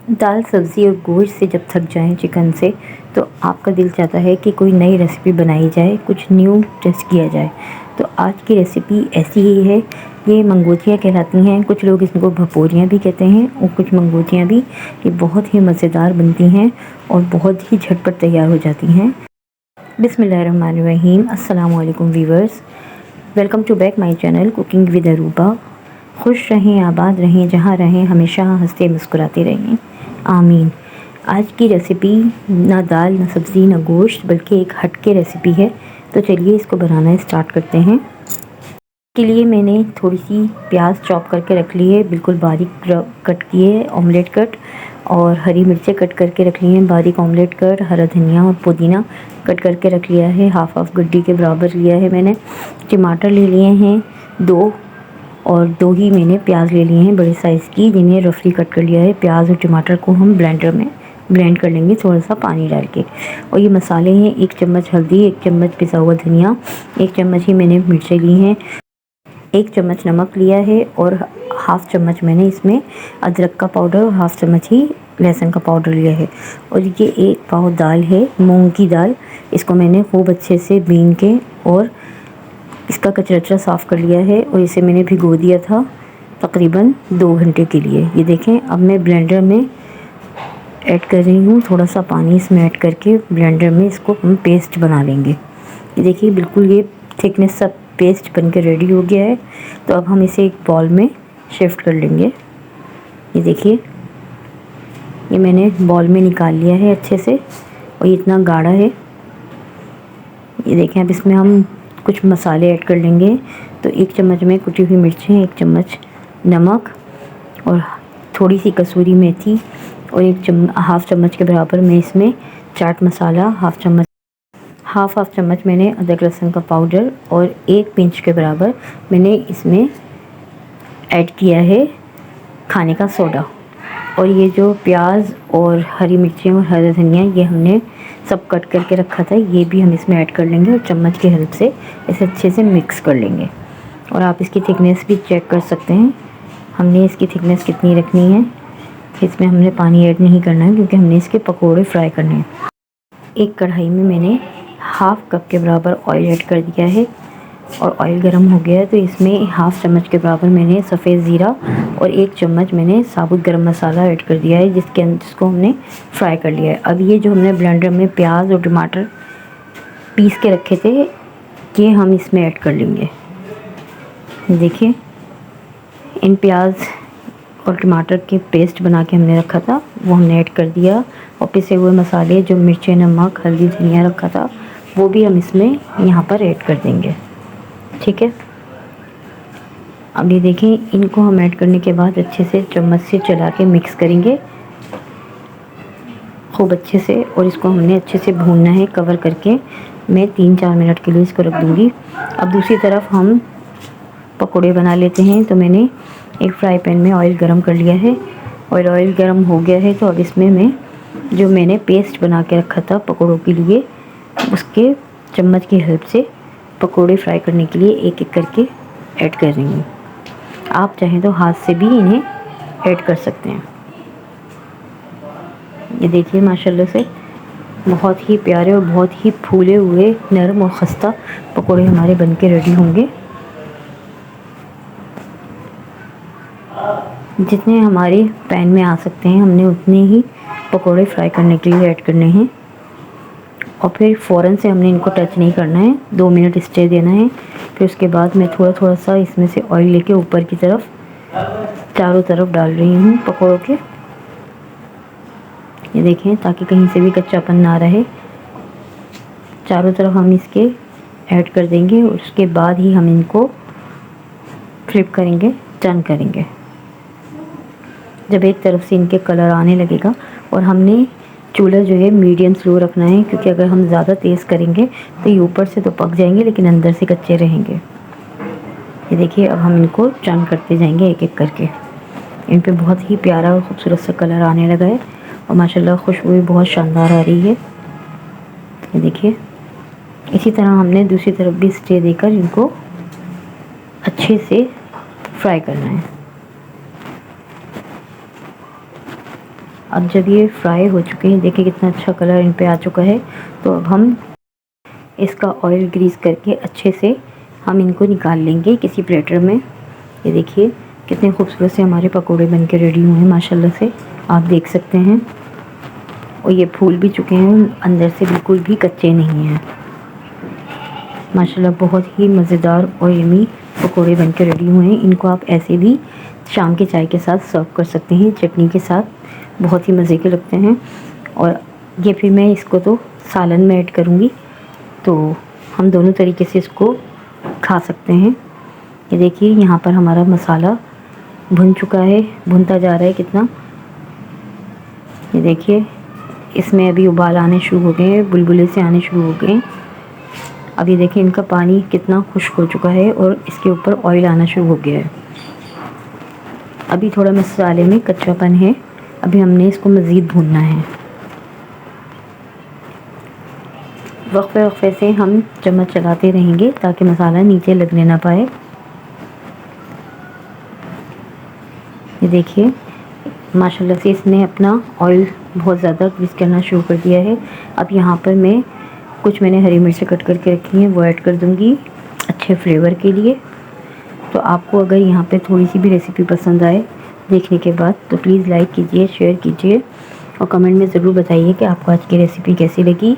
दाल, सब्ज़ी और गोश्त से जब थक जाएँ चिकन से, तो आपका दिल चाहता है कि कोई नई रेसिपी बनाई जाए, कुछ न्यू टेस्ट किया जाए। तो आज की रेसिपी ऐसी ही है। ये मंगोटियाँ कहलाती हैं, कुछ लोग इसको भपोरियाँ भी कहते हैं और कुछ मंगोटियाँ भी। ये बहुत ही मज़ेदार बनती हैं और बहुत ही झटपट तैयार हो जाती हैं। बिस्मिल्लाहिर्रहमानिर्रहीम। अस्सलाम वालेकुम viewers, welcome to back my channel cooking with Aruba. खुश रहें, आबाद रहें, जहाँ रहें हमेशा हंसते मुस्कुराते रहें, आमीन। आज की रेसिपी ना दाल, ना सब्ज़ी, ना गोश्त, बल्कि एक हटके रेसिपी है। तो चलिए इसको बनाना स्टार्ट करते हैं। के लिए मैंने थोड़ी सी प्याज चॉप करके रख ली है, बिल्कुल बारीक कट किए, ऑमलेट कट। और हरी मिर्चें कट करके रख ली हैं, बारीक ऑमलेट कट। हरा धनिया और पुदीना कट करके रख लिया है, हाफ गड्डी के बराबर लिया है मैंने। टमाटर ले लिए हैं 2, और 2 ही मैंने प्याज ले लिए हैं बड़े साइज़ की, जिन्हें रफली कट कर लिया है। प्याज और टमाटर को हम ब्लेंडर में ब्लेंड कर लेंगे थोड़ा सा पानी डाल के। और ये मसाले हैं, 1 चम्मच हल्दी, 1 चम्मच पिसा हुआ धनिया, 1 चम्मच ही मैंने मिर्चें ली हैं, 1 चम्मच नमक लिया है और हाफ़ चम्मच मैंने इसमें अदरक का पाउडर और हाफ़ चम्मच ही लहसुन का पाउडर लिया है। और ये 1 पाव दाल है, मूंग की दाल। इसको मैंने खूब अच्छे से बीन के और इसका कचरा साफ़ कर लिया है और इसे मैंने भिगो दिया था तकरीबन 2 घंटे के लिए। ये देखें, अब मैं ब्लेंडर में ऐड कर रही हूँ थोड़ा सा पानी। इसमें ऐड करके ब्लेंडर में इसको हम पेस्ट बना लेंगे। ये देखिए, बिल्कुल ये थिकनेस सा पेस्ट बन के रेडी हो गया है। तो अब हम इसे एक बॉल में शिफ्ट कर लेंगे। ये देखिए, ये मैंने बॉल में निकाल लिया है अच्छे से और ये इतना गाढ़ा है। ये देखें, अब इसमें हम कुछ मसाले ऐड कर लेंगे। तो 1 चम्मच में कुटी हुई मिर्चें, 1 चम्मच नमक और थोड़ी सी कसूरी मेथी और हाफ़ चम्मच के बराबर मैं इसमें चाट मसाला, हाफ़ चम्मच मैंने अदरक लहसुन का पाउडर और 1 पिंच के बराबर मैंने इसमें ऐड किया है खाने का सोडा। और ये जो प्याज और हरी मिर्चें और हरा धनिया ये हमने सब कट करके रखा था, ये भी हम इसमें ऐड कर लेंगे और चम्मच की हेल्प से इसे अच्छे से मिक्स कर लेंगे। और आप इसकी थिकनेस भी चेक कर सकते हैं, हमने इसकी थिकनेस कितनी रखनी है। इसमें हमने पानी ऐड नहीं करना है क्योंकि हमने इसके पकोड़े फ्राई करने हैं। एक कढ़ाई में मैंने हाफ़ कप के बराबर ऑयल ऐड कर दिया है और ऑयल गर्म हो गया है तो इसमें हाफ़ चम्मच के बराबर मैंने सफ़ेद ज़ीरा और 1 चम्मच मैंने साबुत गरम मसाला ऐड कर दिया है, जिसको हमने फ्राई कर लिया है। अब ये जो हमने ब्लेंडर में प्याज और टमाटर पीस के रखे थे, ये हम इसमें ऐड कर लेंगे। देखिए, इन प्याज और टमाटर के पेस्ट बना के हमने रखा था वो हमने ऐड कर दिया। और पिसे हुए मसाले जो मिर्चें, नमक, हल्दी, धनिया रखा था वो भी हम इसमें यहाँ पर ऐड कर देंगे। ठीक है, अब ये देखें, इनको हम ऐड करने के बाद अच्छे से चम्मच से चला के मिक्स करेंगे खूब अच्छे से। और इसको हमने अच्छे से भूनना है कवर करके। मैं 3-4 मिनट के लिए इसको रख दूँगी। अब दूसरी तरफ हम पकोड़े बना लेते हैं। तो मैंने एक फ्राई पैन में ऑयल गरम कर लिया है और ऑयल गरम हो गया है। तो अब इसमें मैं जो मैंने पेस्ट बना के रखा था पकोड़ों के लिए, उसके चम्मच की हेल्प से पकोड़े फ्राई करने के लिए एक एक करके ऐड कर रही हूँ। आप चाहें तो हाथ से भी इन्हें ऐड कर सकते हैं। ये देखिए, माशाल्लाह से बहुत ही प्यारे और बहुत ही फूले हुए, नरम और खस्ता पकोड़े हमारे बनके रेडी होंगे। जितने हमारे पैन में आ सकते हैं हमने उतने ही पकोड़े फ्राई करने के लिए ऐड करने हैं। और फिर फ़ौरन से हमने इनको टच नहीं करना है, 2 मिनट स्टे देना है। फिर उसके बाद मैं थोड़ा सा इसमें से ऑयल लेके ऊपर की तरफ चारों तरफ डाल रही हूँ पकोड़ों के। ये देखें, ताकि कहीं से भी कच्चापन ना रहे। चारों तरफ हम इसके ऐड कर देंगे और उसके बाद ही हम इनको फ्लिप करेंगे, टर्न करेंगे। जब एक तरफ से इनके कलर आने लगेगा, और हमने चूल्हा जो है मीडियम स्लो रखना है, क्योंकि अगर हम ज़्यादा तेज़ करेंगे तो ये ऊपर से तो पक जाएंगे लेकिन अंदर से कच्चे रहेंगे। ये देखिए, अब हम इनको टर्न करते जाएंगे एक एक करके। इन पे बहुत ही प्यारा और ख़ूबसूरत सा कलर आने लगा है और माशाल्लाह खुशबू भी बहुत शानदार आ रही है। ये देखिए, इसी तरह हमने दूसरी तरफ भी स्टे देकर इनको अच्छे से फ्राई करना है। अब जब ये फ्राई हो चुके हैं, देखिए कितना अच्छा कलर इन पे आ चुका है, तो अब हम इसका ऑयल ग्रीस करके अच्छे से हम इनको निकाल लेंगे किसी प्लेटर में। ये देखिए कितने खूबसूरत से हमारे पकोड़े बन के रेडी हुए हैं माशाल्लाह से, आप देख सकते हैं। और ये फूल भी चुके हैं, अंदर से बिल्कुल भी कच्चे नहीं हैं। माशाल्लाह बहुत ही मज़ेदार और यमी पकोड़े बन के रेडी हुए हैं। इनको आप ऐसे भी शाम के चाय के साथ सर्व कर सकते हैं, चटनी के साथ, बहुत ही मज़े के लगते हैं। और ये फिर मैं इसको तो सालन में ऐड करूँगी, तो हम दोनों तरीके से इसको खा सकते हैं। ये देखिए यहाँ पर हमारा मसाला भुन चुका है, भुनता जा रहा है कितना। ये देखिए इसमें अभी उबाल आने शुरू हो गए हैं, बुलबुले से आने शुरू हो गए हैं। अब ये देखिए इनका पानी कितना खुश्क हो चुका है और इसके ऊपर ऑयल आना शुरू हो गया है। अभी थोड़ा मसाले में कच्चापन है, अभी हमने इसको मज़ीद भूनना है। वक्फे वक्फे से हम चम्मच चलाते रहेंगे ताकि मसाला नीचे लगने ना पाए। ये देखिए माशाल्लाह से इसने अपना ऑयल बहुत ज़्यादा ग्रीस करना शुरू कर दिया है। अब यहाँ पर मैं मैंने हरी मिर्च कट करके रखी हैं, वो ऐड कर दूँगी अच्छे फ्लेवर के लिए। तो आपको अगर यहाँ पे थोड़ी सी भी रेसिपी पसंद आए देखने के बाद, तो प्लीज़ लाइक कीजिए, शेयर कीजिए और कमेंट में ज़रूर बताइए कि आपको आज की रेसिपी कैसी लगी।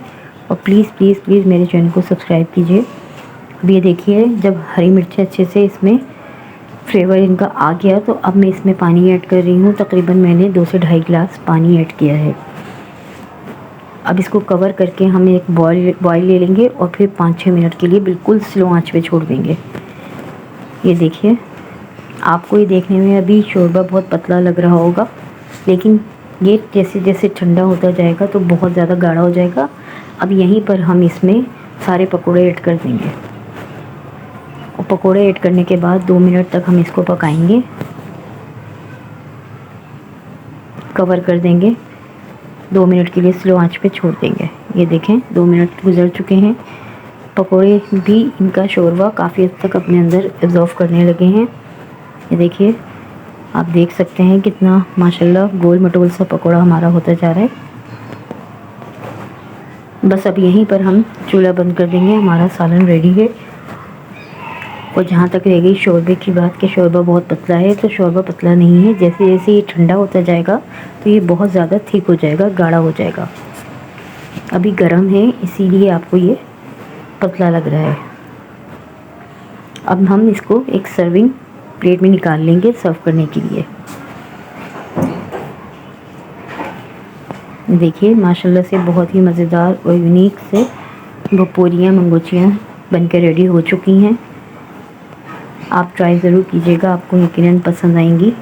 और प्लीज़ प्लीज़ प्लीज़ मेरे चैनल को सब्सक्राइब कीजिए। अब ये देखिए जब हरी मिर्चें अच्छे से इसमें फ्लेवर इनका आ गया, तो अब मैं इसमें पानी ऐड कर रही हूँ। तकरीबन मैंने 2 से ढाई गिलास पानी ऐड किया है। अब इसको कवर करके हम एक बॉयल ले लेंगे और फिर 5-6 मिनट के लिए बिल्कुल स्लो आंच पे छोड़ देंगे। ये देखिए आपको ये देखने में अभी शोरबा बहुत पतला लग रहा होगा, लेकिन ये जैसे जैसे ठंडा होता जाएगा तो बहुत ज़्यादा गाढ़ा हो जाएगा। अब यहीं पर हम इसमें सारे पकोड़े ऐड कर देंगे और पकोड़े ऐड करने के बाद 2 मिनट तक हम इसको पकाएंगे, कवर कर देंगे, 2 मिनट के लिए स्लो आंच पे छोड़ देंगे। ये देखें 2 मिनट गुजर चुके हैं, पकोड़े भी इनका शोरबा काफ़ी हद तक अपने अंदर एब्जॉर्व करने लगे हैं। ये देखिए आप देख सकते हैं कितना माशाल्लाह गोल मटोल सा पकोड़ा हमारा होता जा रहा है। बस अब यहीं पर हम चूल्हा बंद कर देंगे, हमारा सालन रेडी है। और जहाँ तक रह गई शोरबे की बात कि शोरबा बहुत पतला है, तो शोरबा पतला नहीं है। जैसे जैसे ये ठंडा होता जाएगा तो ये बहुत ज़्यादा थिक हो जाएगा, गाढ़ा हो जाएगा। अभी गर्म है इसीलिए आपको ये पतला लग रहा है। अब हम इसको एक सर्विंग प्लेट में निकाल लेंगे सर्व करने के लिए। देखिए माशाल्लाह से बहुत ही मज़ेदार और यूनिक से भपोरियाँ मंगोचियाँ बनकर रेडी हो चुकी हैं। आप ट्राई ज़रूर कीजिएगा, आपको यकीनन पसंद आएंगी।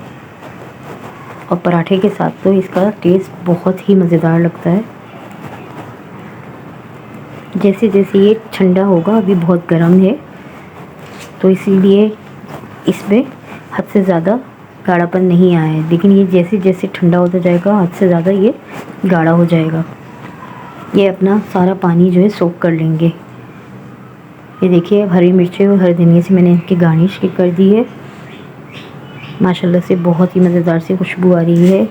और पराठे के साथ तो इसका टेस्ट बहुत ही मज़ेदार लगता है। जैसे जैसे ये ठंडा होगा, अभी बहुत गर्म है तो इसीलिए इसमें हद से ज़्यादा गाढ़ापन नहीं आया है, लेकिन ये जैसे जैसे ठंडा होता जाएगा हद से ज़्यादा ये गाढ़ा हो जाएगा। ये अपना सारा पानी जो है सोख कर लेंगे। ये देखिए हरी मिर्चें और हरी धनिया से मैंने इनकी गार्निश कर दी है। माशाल्लाह से बहुत ही मज़ेदार सी खुशबू आ रही है।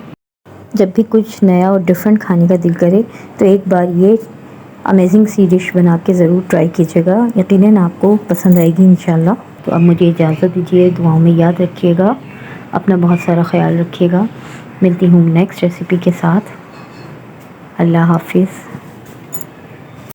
जब भी कुछ नया और डिफरेंट खाने का दिल करे तो एक बार ये अमेजिंग सी डिश बना के ज़रूर ट्राई कीजिएगा, यकीनन आपको पसंद आएगी इंशाल्लाह। तो अब मुझे इजाज़त दीजिए, दुआओं में याद रखिएगा, अपना बहुत सारा ख्याल रखिएगा। मिलती हूँ नेक्स्ट रेसिपी के साथ। अल्लाह हाफिज़।